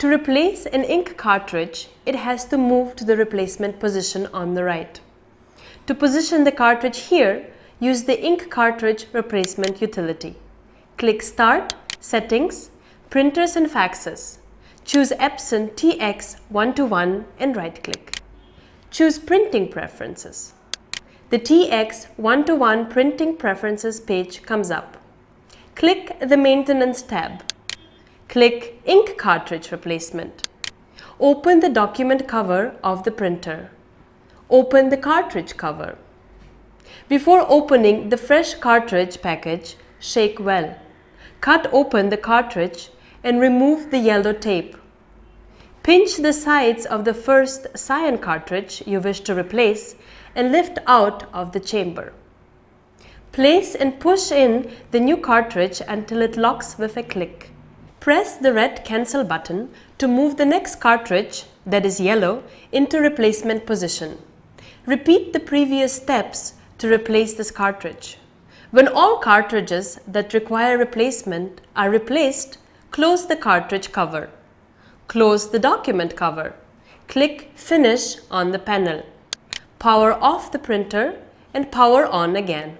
To replace an ink cartridge, it has to move to the replacement position on the right. To position the cartridge here, use the ink cartridge replacement utility. Click Start, Settings, Printers and Faxes. Choose Epson TX121 and right-click. Choose Printing Preferences. The TX121 Printing Preferences page comes up. Click the Maintenance tab. Click Ink Cartridge Replacement. Open the document cover of the printer. Open the cartridge cover. Before opening the fresh cartridge package, shake well. Cut open the cartridge and remove the yellow tape. Pinch the sides of the first cyan cartridge you wish to replace and lift out of the chamber. Place and push in the new cartridge until it locks with a click. Press the red cancel button to move the next cartridge, that is yellow, into replacement position. Repeat the previous steps to replace this cartridge. When all cartridges that require replacement are replaced, close the cartridge cover. Close the document cover. Click Finish on the panel. Power off the printer and power on again.